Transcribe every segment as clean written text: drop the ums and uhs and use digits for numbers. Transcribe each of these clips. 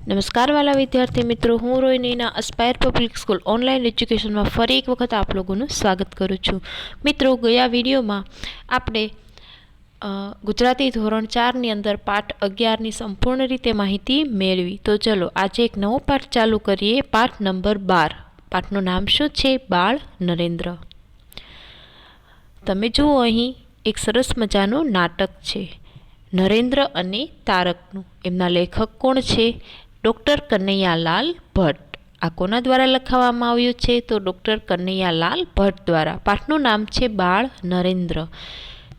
नमस्कार वाला विद्यार्थी मित्रों, हूँ रोहिणीना aspire public school online education में फरी एक वखत आप लोगों स्वागत करूँ छूँ। मित्रों, गया विडियो में आपणे गुजराती धोरण 4 नी अंदर पाठ 11 नी संपूर्ण रीते माहिती मेळवी। तो चलो आज एक नवो पाठ चालू करिए। पाठ नंबर 12। पाठનું नाम शुं छे? बाळ नरेन्द्र। तमे जुओ, अहीं एक सरस मजानुं नाटक छे नरेन्द्र अने तारकनुं। एमना लेखक कोण छे? डॉक्टर कन्हैयालाल भट्ट। आ कोना द्वारा लखावामां आव्युं छे? तो डॉक्टर कन्हैयालाल भट्ट द्वारा। पाठनुं नाम छे बाळ नरेन्द्र।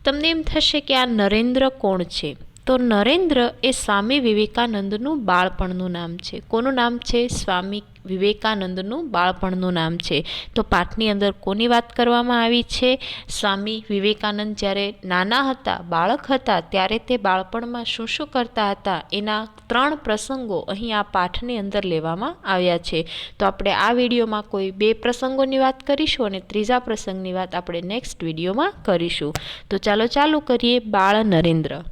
तमने एम थशे के आ नरेन्द्र कोण छे? तो नरेन्द्र ए स्वामी विवेकानंदनुं बाळपणनुं नाम छे। कोनुं नाम छे? स्वामी विवेकानंदनुं बाळपणनुं नाम छे। तो पाठनी अंदर कोनी वात करवामां आवी छे? स्वामी विवेकानंद ज्यारे नाना हता, बाळक हता, त्यारे ते बाळपणमां शुं शुं करता हता एना 3 प्रसंगो अहीं आ पाठनी अंदर लेवामां आव्या छे। तो आपणे आ विडियोमां कोई 2 प्रसंगोनी वात करीशुं अने त्रीजा प्रसंगनी वात आपणे नेक्स्ट विडियोमां करीशुं। तो चालो चालू करीए। बाळ नरेन्द्र।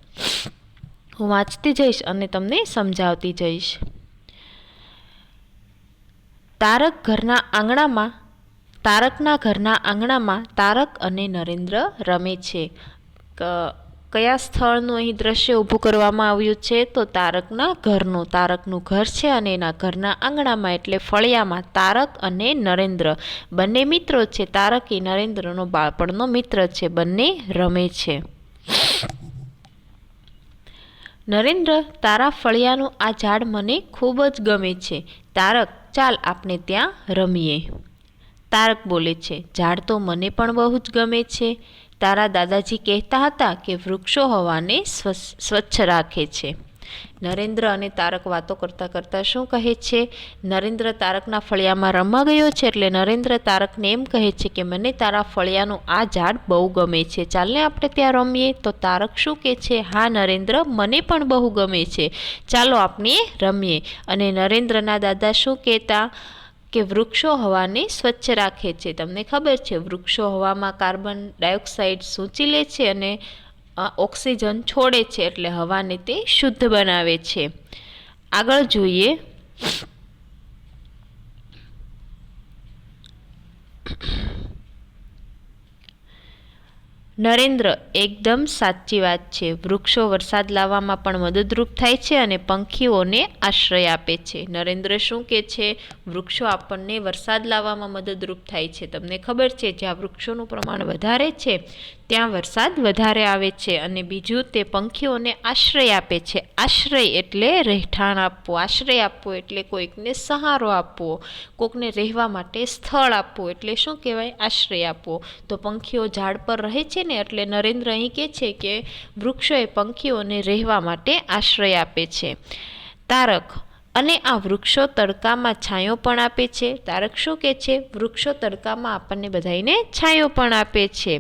हूँ वाँचती जईश अने तमने समजावती जईश। तारकना घरना आंगणामां तारक अने नरेन्द्र रमे छे। कया स्थळनुं અહીં દ્રશ્ય ઊભું કરવામાં આવ્યું છે? તો તારકના ઘરનું। તારકનું ઘર છે અને એના ઘરના આંગણામાં એટલે ફળિયામાં તારક અને નરેન્દ્ર બંને મિત્રો છે। તારક એ નરેન્દ્રનો બાળપણનો મિત્ર છે। બંને રમે છે। नरेन्द्र, तारा फळियानुं आ झाड मने खूब ज गमे छे। तारक, चाल आपणे त्यां रमीए। तारक बोले छे, झाड तो मने पण बहु ज गमे छे। तारा दादाजी कहेता हता के वृक्षो हवाने स्वच्छ राखे छे। नरेन्द्र अने तारक वातो करता करता शुं कहे छे? नरेन्द्र तारकना फळियामां रमवा गयो छे एटले नरेन्द्र तारकने एम कहे छे के मने तारा फळियानुं आ झाड बहु गमे छे, चालने आपणे त्यां रमीए। तो तारक शुं कहे छे? हाँ नरेन्द्र, मने पण बहु गमे छे, चालो आपणे रमीए। अने नरेन्द्रना दादा शुं कहेता के वृक्षो हवाने स्वच्छ राखे छे। तमने खबर छे वृक्षो हवामां कार्बन डाइऑक्साइड सूंची ले छे अने ऑक्सिजन छोड़े छे एटले हवाने ते शुद्ध बनावे छे। आगळ जोईए। नरेन्द्र, एकदम साची वात छे। वृक्षो वरसाद लाववामां पण मददरूप थाय छे अने पंखीओने आश्रय आपे छे। नरेन्द्र शुं कहे छे? वृक्षो आपणने वरसाद लाववामां मददरूप थाय छे। तमने खबर छे ज्यां वृक्षोनुं प्रमाण वधारे छे त्यां वरसाद वधारे आवे छे। अने बीजुं ते पंखीओने आश्रय आपे छे। आश्रय एटले રહેઠાણ આપવું। आश्रय आपવો एटले कोईकने सहारो आपવો, कोकने રહેવા માટે સ્થળ આપવું એટલે શું કહેવાય? આશ્રય આપવો। તો પંખીઓ ઝાડ પર રહે છે ને એટલે નરેન્દ્ર અહીં કહે છે કે વૃક્ષોએ પંખીઓને રહેવા માટે આશ્રય આપે છે। તારક, અને આ વૃક્ષો તડકામાં છાંયો પણ આપે છે। તારક શું કહે છે? વૃક્ષો તડકામાં આપણને બધાઈને છાંયો પણ આપે છે।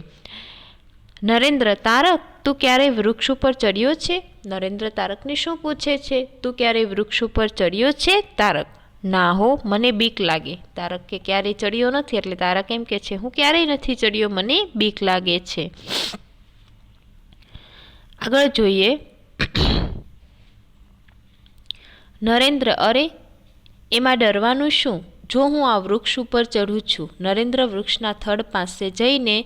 नरेन्द्र, तारक, तू क्यारे वृक्ष पर चढ़ियो छे? नरेन्द्र तारकने शुं पूछे छे? तू क्यारे वृक्ष पर चढ़ियो छे? तारक, ना हो, मने बीक लागे। तारक के क्यारे चढ़ियो नथी एटले तारक एम कहे छे हूँ क्यारेय नथी चढ़ियो, मने बीक लागे छे। आगळ जोईए। नरेन्द्र, अरे एमां डरवानुं शुं? जो हूँ आ वृक्ष पर चढ़ूं छुं। नरेन्द्र वृक्षना थड़ पासे जईने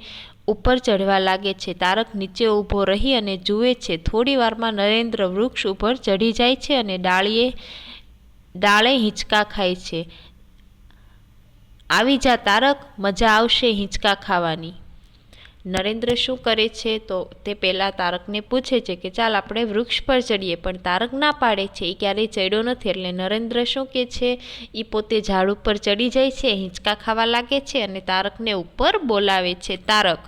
ऊपर चढ़वा लागे छे। तारक नीचे ऊभो रही अने जुए छे। थोड़ी वारमां नरेन्द्र वृक्ष ऊपर चढ़ी जाय छे अने डाळे हींचका खाय छे। आवी जा तारक, मजा आवशे हींचका खावानी। नरेन्द्र शुं करे छे? तो ते पहेला तारकने पूछे छे के चाल आपणे वृक्ष पर चढ़ीए, पण तारक ना पाडे छे, ए क्यारेय चढ़्यो नथी। एटले नरेन्द्र शुं कहे छे? ई पोते झाड़ उपर चढ़ी जाय छे, हींचका खावा लागे छे अने तारकने उपर बोलावे छे। तारक,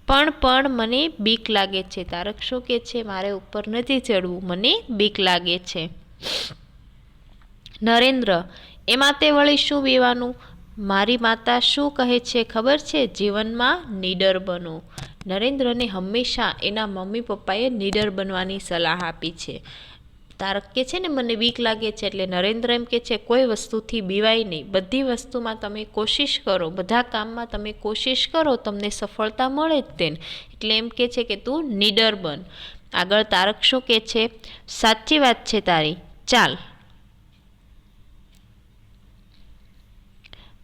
पण मने बीक लागे छे। तारक शुं कहे छे? मारे उपर नथी चढ़वुं, मने बीक लागे छे। नरेन्द्र, एमां ते वળી शुं बीवानुं? मारी माता शुं कहे छे खबर छे? जीवनमां निडर बनो। नरेन्द्रने हमेशा एना मम्मी पप्पाए निडर बनवानी सलाह आपी छे। तारक के छे ने मने बीक लागे छे एटले नरेन्द्र एम के छे कोई वस्तुथी बीवाय नहीं, बधी वस्तुमां तमे कोशिश करो, बधा काममां तमे कोशिश करो, तमने सफलता मळे ज तेन। एटले एम के छे के तू निडर बन। आगळ तारक शुं कहे छे? साची वात छे तारी, चाल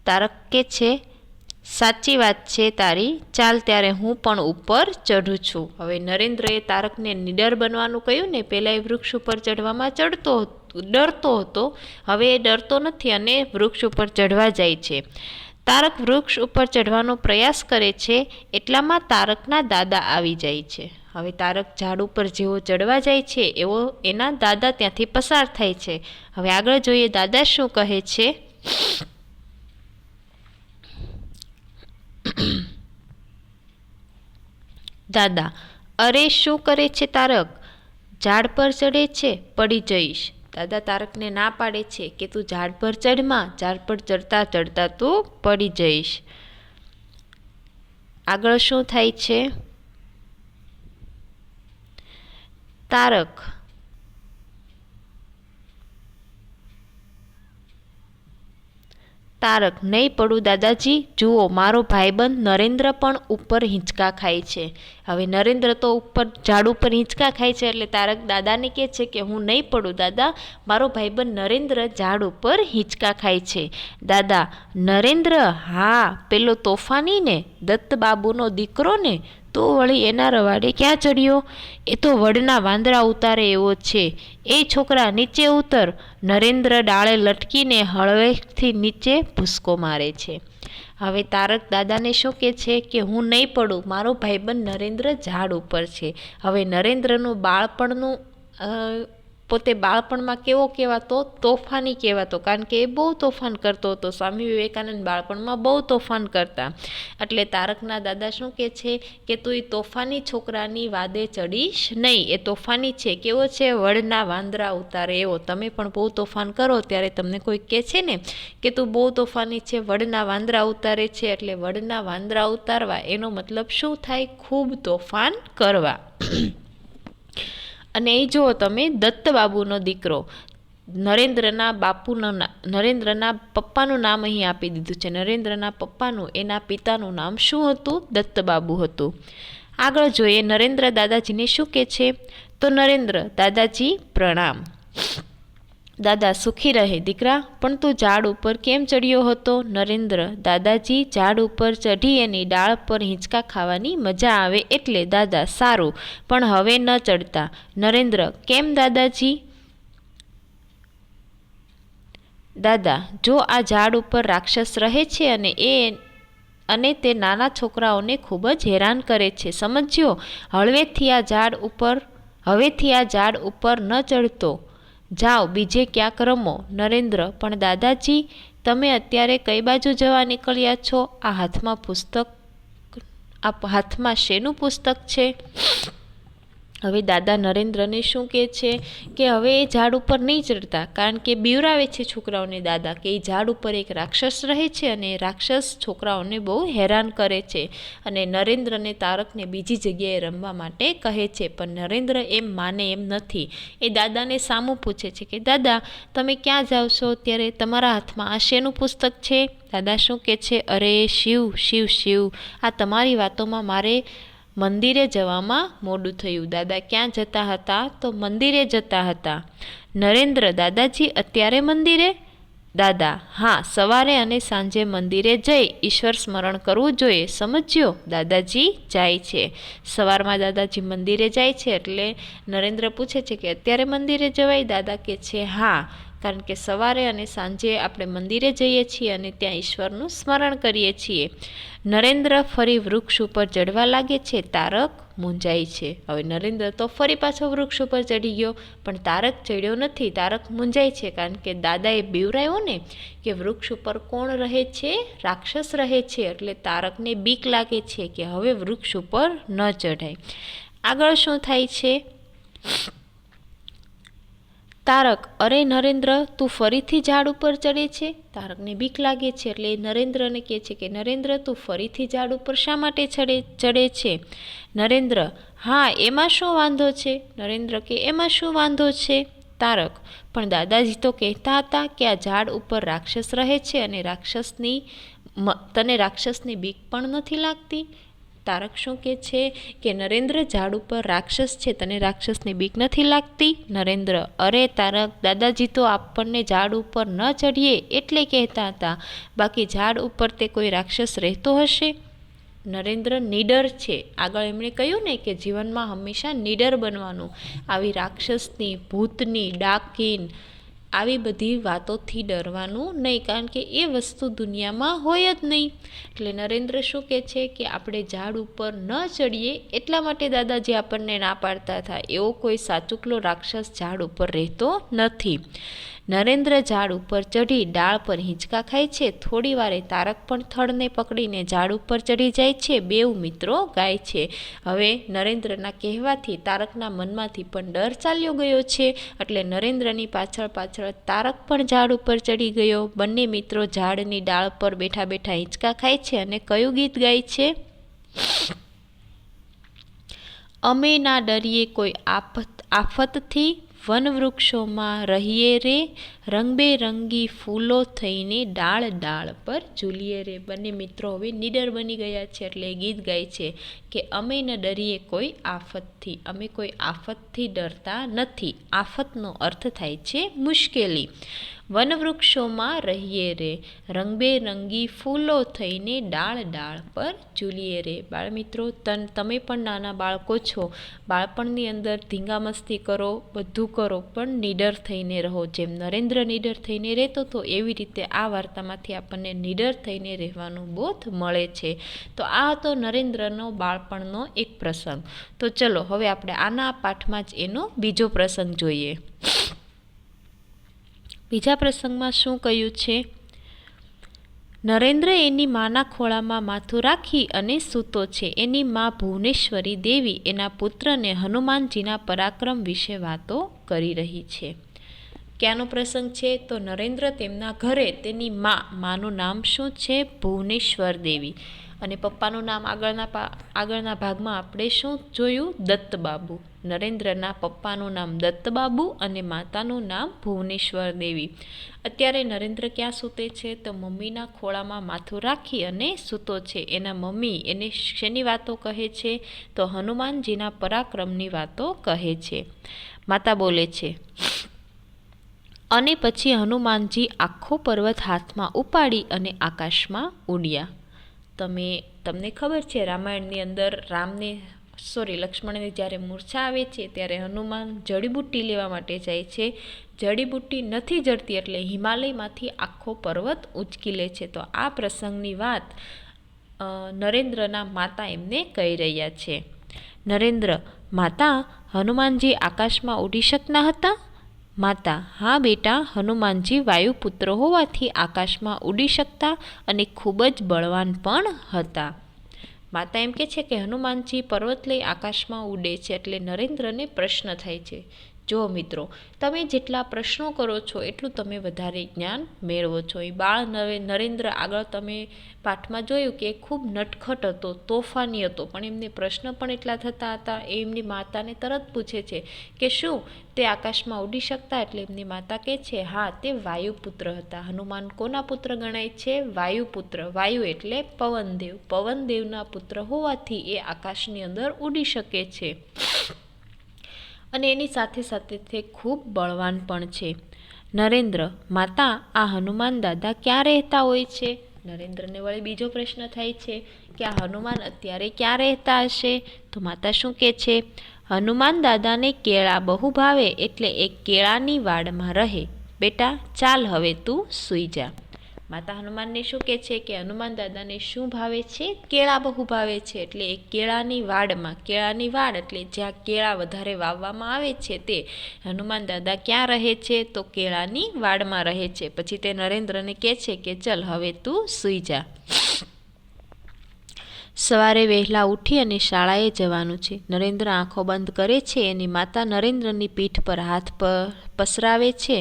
તારક કે છે, સાચી વાત છે તારી, ચાલ ત્યારે હું પણ ઉપર ચઢું છું. હવે નરેન્દ્રએ તારકને નીડર બનવાનું કહ્યું ને. પહેલાં એ વૃક્ષ ઉપર ચઢવામાં ડરતો હતો, હવે એ ડરતો નથી અને વૃક્ષ ઉપર ચઢવા જાય છે. તારક વૃક્ષ ઉપર ચઢવાનો પ્રયાસ કરે છે, એટલામાં તારકના દાદા આવી જાય છે. હવે તારક ઝાડ ઉપર જેવો ચડવા જાય છે એવો એના દાદા ત્યાંથી પસાર થાય છે. હવે આગળ જોઈએ દાદા શું કહે છે. દાદા, અરે શું કરે છે તારક, ઝાડ પર ચડે છે, પડી જઈશ. દાદા તારકને ના પાડે છે કે તું ઝાડ પર ચડમાં, ઝાડ પર ચડતા ચડતા તું પડી જઈશ. આગળ શું થાય છે. તારક નહીં પડું દાદાજી, જુઓ મારો ભાઈબંધ નરેન્દ્ર પણ ઉપર હિંચકા ખાય છે. હવે નરેન્દ્ર તો ઉપર ઝાડ ઉપર હિંચકા ખાય છે એટલે તારક દાદાને કહે છે કે હું નહીં પડું દાદા, મારો ભાઈબંધ નરેન્દ્ર ઝાડ ઉપર હિંચકા ખાય છે. દાદા, નરેન્દ્ર? હા, પેલો તોફાની ને, દત્ત બાબુનો દીકરો ને, તો વળી એના રવાડે ક્યાં ચડ્યો? એ તો વડના વાંદરા ઉતારે એવો છે. એ છોકરા નીચે ઉતર. નરેન્દ્ર ડાળે લટકીને હળવેથી નીચે ભૂસકો મારે છે. હવે તારક દાદાને શું કહે છે કે હું નહીં પડું, મારો ભાઈબંધ નરેન્દ્ર ઝાડ ઉપર છે. હવે નરેન્દ્રનું બાળપણનું પોતે બાળપણમાં કેવો કહેવાતો? તોફાની કહેવાતો, કારણ કે એ બહુ તોફાન કરતો હતો. સ્વામી વિવેકાનંદ બાળપણમાં બહુ તોફાન કરતા. એટલે તારકના દાદા શું કહે છે કે તું એ તોફાની છોકરાની વાદે ચડીશ નહીં, એ તોફાની છે. કેવો છે? વડના વાંદરા ઉતારે એવો. તમે પણ બહુ તોફાન કરો ત્યારે તમને કોઈ કહે છે ને કે તું બહુ તોફાની છે, વડના વાંદરા ઉતારે છે. એટલે વડના વાંદરા ઉતારવા એનો મતલબ શું થાય? ખૂબ તોફાન કરવા. અને એ જુઓ તમે, દત્ત બાબુનો દીકરો, નરેન્દ્રના પપ્પાનું નામ અહીં આપી દીધું છે. નરેન્દ્રના પપ્પાનું, એના પિતાનું નામ શું હતું? દત્ત બાબુ હતું. આગળ જોઈએ નરેન્દ્ર દાદાજીને શું કહે છે. તો નરેન્દ્ર, દાદાજી પ્રણામ. દાદા, સુખી રહે દીકરા, પણ તું ઝાડ ઉપર કેમ ચડ્યો હતો? નરેન્દ્ર, દાદાજી ઝાડ ઉપર ચઢી એની ડાળ પર હિંચકા ખાવાની મજા આવે એટલે. દાદા, સારું, પણ હવે ન ચડતા. નરેન્દ્ર, કેમ દાદાજી? દાદા, જો આ ઝાડ ઉપર રાક્ષસ રહે છે અને તે નાના છોકરાઓને ખૂબ જ હેરાન કરે છે, સમજ્યો? હવેથી આ ઝાડ ઉપર ન ચડતો. જાઓ બીજે ક્યાંક રમો. નરેન્દ્ર, પણ દાદાજી તમે અત્યારે કઈ બાજુ જવા નીકળ્યા છો? આ હાથમાં શેનું પુસ્તક છે? હવે દાદા નરેન્દ્રને શું કહે છે કે હવે એ ઝાડ ઉપર નહીં ચડતા, કારણ કે બીવરાવે છે છોકરાઓને દાદા કે એ ઝાડ ઉપર એક રાક્ષસ રહે છે અને રાક્ષસ છોકરાઓને બહુ હેરાન કરે છે. અને નરેન્દ્રને તારકને બીજી જગ્યાએ રમવા માટે કહે છે, પણ નરેન્દ્ર એમ માને એમ નથી. એ દાદાને સામું પૂછે છે કે દાદા તમે ક્યાં જાઓ છો? ત્યારે તમારા હાથમાં આ શેનું પુસ્તક છે? દાદા શું કહે છે, અરે શિવ શિવ શિવ, આ તમારી વાતોમાં મારે મંદિરે જવામાં મોડું થયું. દાદા ક્યાં જતા હતા? તો મંદિરે જતા હતા. નરેન્દ્ર, દાદાજી અત્યારે મંદિરે? દાદા, હા, સવારે અને સાંજે મંદિરે જઈ ઈશ્વર સ્મરણ કરવું જોઈએ, સમજ્યો? દાદાજી જાય છે. સવારમાં દાદાજી મંદિરે જાય છે એટલે નરેન્દ્ર પૂછે છે કે અત્યારે મંદિરે જવાય? દાદા કહે છે હા, કારણ કે સવારે અને સાંજે આપણે મંદિરે જઈએ છીએ અને ત્યાં ઈશ્વરનું સ્મરણ કરીએ છીએ. નરેન્દ્ર ફરી વૃક્ષ ઉપર ચડવા લાગે છે. તારક મૂંઝાય છે. હવે નરેન્દ્ર તો ફરી પાછો વૃક્ષ ઉપર ચડી ગયો, પણ તારક ચડ્યો નથી. તારક મૂંઝાય છે, કારણ કે દાદાએ બીવરાયો ને કે વૃક્ષ ઉપર કોણ રહે છે? રાક્ષસ રહે છે. એટલે તારકને બીક લાગે છે કે હવે વૃક્ષ ઉપર ન ચઢાય. આગળ શું થાય છે? તારક, અરે નરેન્દ્ર, તું ફરીથી ઝાડ ઉપર ચડે છે? તારકને બીક લાગે છે એટલે નરેન્દ્રને કહે છે કે નરેન્દ્ર તું ફરીથી ઝાડ ઉપર શા માટે ચડે છે? નરેન્દ્ર, હા, એમાં શું વાંધો છે? નરેન્દ્ર કે એમાં શું વાંધો છે? તારક, પણ દાદાજી તો કહેતા હતા કે આ ઝાડ ઉપર રાક્ષસ રહે છે અને તને રાક્ષસની બીક પણ નથી લાગતી? તારક શું કહે છે કે નરેન્દ્ર ઝાડ ઉપર રાક્ષસ છે, તને રાક્ષસની બીક નથી લાગતી? નરેન્દ્ર: અરે તારક દાદાજી તો આપણને ઝાડ ઉપર ન ચડીએ એટલે કહેતા હતા, બાકી ઝાડ ઉપર તે કોઈ રાક્ષસ રહેતો હશે? નરેન્દ્ર: નીડર છે. આગળ એમણે કહ્યું ને કે જીવનમાં હંમેશા નીડર બનવાનું, આવી રાક્ષસની, ભૂતની, ડાકીન આવી બધી વાતોથી ડરવાનું નહીં, કારણ કે એ વસ્તુ દુનિયામાં હોય જ નહીં. એટલે નરેન્દ્ર શું કહે છે કે આપણે ઝાડ ઉપર ન ચડીએ એટલા માટે દાદાજી આપણને ના પાડતા હતા, એવો કોઈ સાચુકલો રાક્ષસ ઝાડ ઉપર રહેતો નથી. નરેન્દ્ર ઝાડ ઉપર ચઢી ડાળ પર હિંચકા ખાય છે. થોડી વારે તારક પણ થડને પકડીને ઝાડ ઉપર ચડી જાય છે. બેઉ મિત્રો ગાય છે. હવે નરેન્દ્રના કહેવાથી તારકના મનમાંથી પણ ડર ચાલ્યો ગયો છે, એટલે નરેન્દ્રની પાછળ પાછળ તારક પણ ઝાડ ઉપર ચડી ગયો. બંને મિત્રો ઝાડની ડાળ પર બેઠા બેઠા હિંચકા ખાય છે અને કયું ગીત ગાય છે? અમે ના ડરીએ કોઈ આફતથી, વનવૃક્ષોમાં રહીએ રે, રંગબેરંગી ફૂલો થઈને ડાળ ડાળ પર ઝૂલીએ રે. બંને મિત્રો હવે નીડર બની ગયા છે, એટલે ગીત ગાય છે કે અમે ન ડરીએ કોઈ આફતથી, અમે કોઈ આફતથી ડરતા નથી. આફતનો અર્થ થાય છે મુશ્કેલી. વનવૃક્ષોમાં રહીએ રે, રંગબેરંગી ફૂલો થઈને ડાળ ડાળ પર ઝૂલીએ રે. બાળમિત્રો, તમે પણ નાના બાળકો છો, બાળપણની અંદર ધીંગા મસ્તી કરો, બધું કરો, પણ નીડર થઈને રહો. જેમ નરેન્દ્ર નીડર થઈને રહેતો હતો, એવી રીતે આ વાર્તામાંથી આપણને નીડર થઈને રહેવાનું બોધ મળે છે. તો આ હતો નરેન્દ્રનો બાળપણનો એક પ્રસંગ. તો ચલો હવે આપણે આના પાઠમાં જ એનો બીજો પ્રસંગ જોઈએ. બીજા પ્રસંગમાં શું કહ્યું છે? નરેન્દ્ર એની માના ખોળામાં માથું રાખી અને સૂતો છે. એની મા ભુવનેશ્વરી દેવી એના પુત્રને હનુમાનજીના પરાક્રમ વિશે વાતો કરી રહી છે. ક્યાંનો પ્રસંગ છે? તો નરેન્દ્ર તેમના ઘરે, તેની માનું નામ શું છે? ભુવનેશ્વર દેવી. અને પપ્પાનું નામ આગળના ભાગમાં આપણે શું જોયું? દત્તબાબુ. નરેન્દ્રના પપ્પાનું નામ દત્તબાબુ અને માતાનું નામ ભુવનેશ્વર દેવી. અત્યારે નરેન્દ્ર ક્યાં સૂતે છે? તો મમ્મીના ખોળામાં માથું રાખી અને સૂતો છે. એના મમ્મી એને શેની વાતો કહે છે? તો હનુમાનજીના પરાક્રમની વાતો કહે છે. માતા બોલે છે, અને પછી હનુમાનજી આખો પર્વત હાથમાં ઉપાડી અને આકાશમાં ઉડ્યા. તમને ખબર છે, રામાયણની અંદર લક્ષ્મણને જ્યારે મૂર્છા આવે છે ત્યારે હનુમાન જડીબુટ્ટી લેવા માટે જાય છે. જડીબુટ્ટી નથી જડતી એટલે હિમાલયમાંથી આખો પર્વત ઉંચકી લે છે. તો આ પ્રસંગની વાત નરેન્દ્રના માતા એમને કહી રહ્યા છે. નરેન્દ્ર: માતા, હનુમાનજી આકાશમાં ઉડી શકતા હતા? માતા: હા બેટા, હનુમાનજી વાયુપુત્ર હોવાથી આકાશમાં ઉડી શકતા અને ખૂબ જ બળવાન પણ હતા. માતા એમ કહે છે કે હનુમાનજી પર્વત લઈ આકાશમાં ઉડે છે. એટલે નરેન્દ્રને પ્રશ્ન થાય છે. જો મિત્રો, તમે જેટલા પ્રશ્નો કરો છો એટલું તમે વધારે જ્ઞાન મેળવો છો. એ નરેન્દ્ર આગળ તમે પાઠમાં જોયું કે ખૂબ નટખટ હતો, તોફાની હતો, પણ એમને પ્રશ્ન પણ એટલા થતા હતા. એ એમની માતાને તરત પૂછે છે કે શું તે આકાશમાં ઉડી શકતા? એટલે એમની માતા કહે છે, હા, તે વાયુપુત્ર હતા. હનુમાન કોના પુત્ર ગણાય છે? વાયુપુત્ર. વાયુ એટલે પવનદેવ. પવનદેવના પુત્ર હોવાથી એ આકાશની અંદર ઉડી શકે છે. અને એની સાથે સાથે તે ખૂબ બળવાન પણ છે. નરેન્દ્ર: માતા, આ હનુમાન દાદા ક્યાં રહેતા હોય છે? નરેન્દ્રને વળી બીજો પ્રશ્ન થાય છે કે આ હનુમાન અત્યારે ક્યાં રહેતા હશે? તો માતા શું કહે છે? હનુમાન દાદાને કેળા બહુ ભાવે એટલે એ કેળાની વાડમાં રહે. બેટા, ચાલ હવે તું સૂઈ જા. માતા હનુમાનને શું કહે છે કે હનુમાન દાદાને શું ભાવે છે? કેળા બહુ ભાવે છે. એટલે એ કેળાની વાડમાં, કેળાની વાડ એટલે જ્યાં કેળા વધારે વાવવામાં આવે છે, તે હનુમાન દાદા ક્યાં રહે છે? તો કેળાની વાડમાં રહે છે. પછી તે નરેન્દ્રને કહે છે કે ચલ હવે તું સૂઈ જા. સવારે વહેલા ઉઠી અને શાળાએ જવાનું છે. નરેન્દ્ર આંખો બંધ કરે છે. એની માતા નરેન્દ્રની પીઠ પર હાથ પસરાવે છે.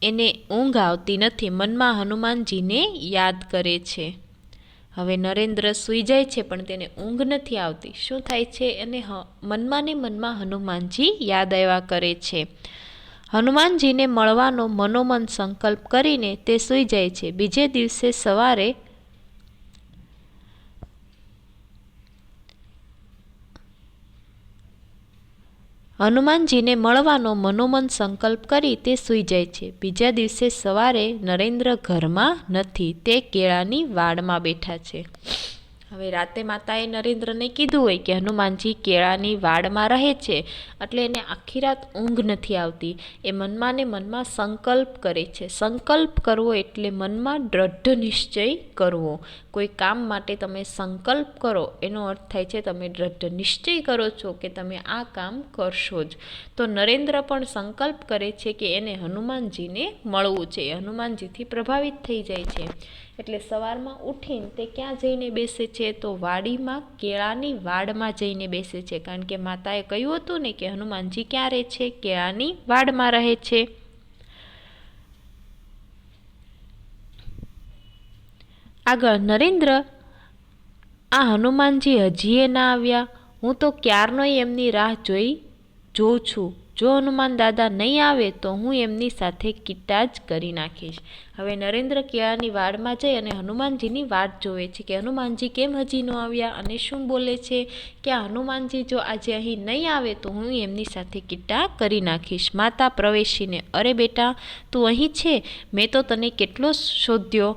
એને ઊંઘ આવતી નથી. મનમાં હનુમાનજીને યાદ કરે છે. હવે નરેન્દ્ર સૂઈ જાય છે પણ તેને ઊંઘ નથી આવતી. શું થાય છે? એને મનમાં ને મનમાં હનુમાનજી યાદ આવ્યા કરે છે. હનુમાનજીને મળવાનો મનોમન સંકલ્પ કરીને તે સૂઈ જાય છે. બીજે દિવસે સવારે હનુમાનજીને મળવાનો મનોમન સંકલ્પ કરી તે સૂઈ જાય છે. બીજા દિવસે સવારે નરેન્દ્ર ઘરમાં નથી, તે કેળાની વાડમાં બેઠા છે. હવે રાતે માતાએ નરેન્દ્રને કીધું હોય કે હનુમાનજી કેળાની વાડમાં રહે છે, એટલે એને આખી રાત ઊંઘ નથી આવતી. એ મનમાં ને મનમાં સંકલ્પ કરે છે. સંકલ્પ કરવો એટલે મનમાં દ્રઢ નિશ્ચય કરવો. કોઈ કામ માટે તમે સંકલ્પ કરો એનો અર્થ થાય છે તમે દ્રઢ નિશ્ચય કરો છો કે તમે આ કામ કરશો જ. તો નરેન્દ્ર પણ સંકલ્પ કરે છે કે એને હનુમાનજીને મળવું છે. હનુમાનજીથી પ્રભાવિત થઈ જાય છે. એટલે સવારમાં ઉઠીને તે ક્યાં જઈને બેસે છે? તો વાડીમાં, કેળાની વાડમાં જઈને બેસે છે. કારણ કે માતાએ કહ્યું હતું ને કે હનુમાનજી ક્યાં રહે છે? કેળાની વાડમાં રહે છે. આગળ નરેન્દ્ર, આ હનુમાનજી હજીએ ના આવ્યા, હું તો ક્યારનોય એમની રાહ જોઉં છું. જો હનુમાન દાદા નહીં આવે તો હું એમની સાથે કિટ્ટા જ કરી નાખીશ. હવે નરેન્દ્ર કેળાની વાડમાં જઈ અને હનુમાનજીની વાટ જોવે છે કે હનુમાનજી કેમ હજી ન આવ્યા, અને શું બોલે છે કે આ હનુમાનજી જો આજે અહીં નહીં આવે તો હું એમની સાથે કિટ્ટા કરી નાખીશ. માતા પ્રવેશીને, અરે બેટા, તું અહીં છે? મેં તો તને કેટલો શોધ્યો,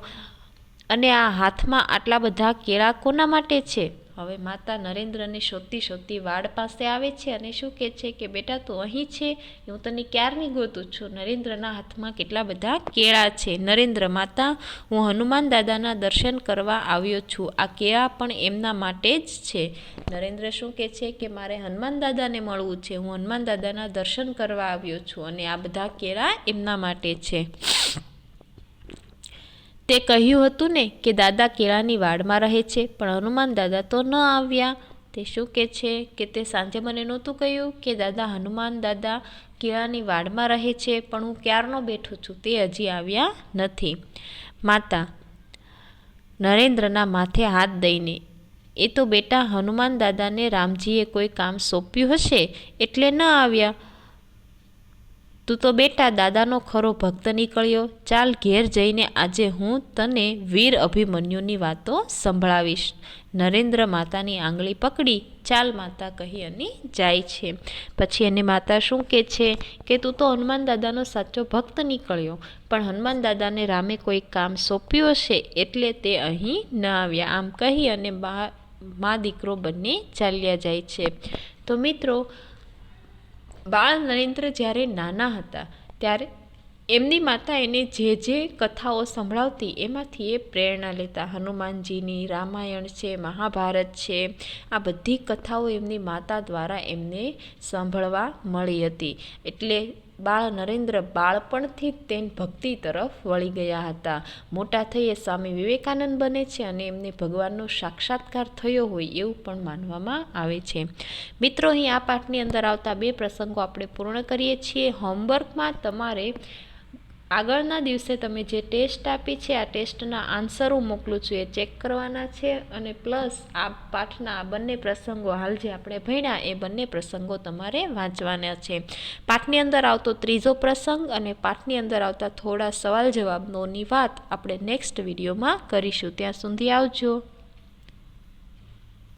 અને આ હાથમાં આટલા બધા કેળા કોના માટે છે? હવે માતા નરેન્દ્રને શોધતી શોધતી વાડ પાસે આવે છે અને શું કહે છે કે બેટા તું અહીં છે, હું તને ક્યારની ગોતું છું. નરેન્દ્રના હાથમાં કેટલા બધા કેળા છે. નરેન્દ્ર, માતા, હું હનુમાન દાદાના દર્શન કરવા આવ્યો છું. આ કેળા પણ એમના માટે જ છે. નરેન્દ્ર શું કહે છે કે મારે હનુમાન દાદાને મળવું છે, હું હનુમાન દાદાના દર્શન કરવા આવ્યો છું, અને આ બધા કેળા એમના માટે છે. તે કહ્યું હતું ને કે દાદા કેળાની વાડમાં રહે છે, પણ હનુમાન દાદા તો ન આવ્યા. તે શું કહે છે કે તે સાંજે મને નહોતું કહ્યું કે દાદા હનુમાન દાદા કેળાની વાડમાં રહે છે, પણ હું ક્યારનો બેઠો છું, તે હજી આવ્યા નથી. માતા નરેન્દ્રના માથે હાથ દઈને, એ તો બેટા હનુમાન દાદાને રામજીએ કોઈ કામ સોંપ્યું હશે એટલે ન આવ્યા. તું તો બેટા દાદાનો ખરો ભક્ત નીકળ્યો. ચાલ ઘેર જઈને આજે હું તને વીર અભિમન્યુની વાતો સંભળાવીશ. નરેન્દ્ર માતાની આંગળી પકડી ચાલ માતા કહી અને જાય છે. પછી એને માતા શું કહે છે કે તું તો હનુમાન દાદાનો સાચો ભક્ત નીકળ્યો, પણ હનુમાન દાદાને રામે કોઈ કામ સોંપ્યું હશે એટલે તે અહીં ન આવ્યા. આમ કહી અને મા દીકરો બંને ચાલ્યા જાય છે. તો મિત્રો, બાળ નરેન્દ્ર જ્યારે નાના હતા ત્યારે એમની માતા એને જે કથાઓ સંભળાવતી એમાંથી એ પ્રેરણા લેતા. હનુમાનજીની, રામાયણ છે, મહાભારત છે, આ બધી કથાઓ એમની માતા દ્વારા એમને સાંભળવા મળી હતી. એટલે બાળ નરેન્દ્ર બાળપણથી જ તેની ભક્તિ તરફ વળી ગયા હતા. મોટા થઈ એ સ્વામી વિવેકાનંદ બને છે અને એમને ભગવાનનો સાક્ષાત્કાર થયો હોય એવું પણ માનવામાં આવે છે. મિત્રો, અહીં આ પાઠની અંદર આવતા 2 પ્રસંગો આપણે પૂર્ણ કરીએ છીએ. હોમવર્કમાં તમારે આગળના દિવસે તમે જે ટેસ્ટ આપી છે, આ ટેસ્ટના આન્સર હું મોકલું છું, એ ચેક કરવાના છે, અને પ્લસ આ પાઠના આ બંને પ્રસંગો હાલ જે આપણે ભણ્યા એ બંને પ્રસંગો તમારે વાંચવાના છે. પાઠની અંદર આવતો 3જો પ્રસંગ અને પાઠની અંદર આવતા થોડા સવાલ જવાબોની વાત આપણે નેક્સ્ટ વિડીયોમાં કરીશું. ત્યાં સુધી આવજો.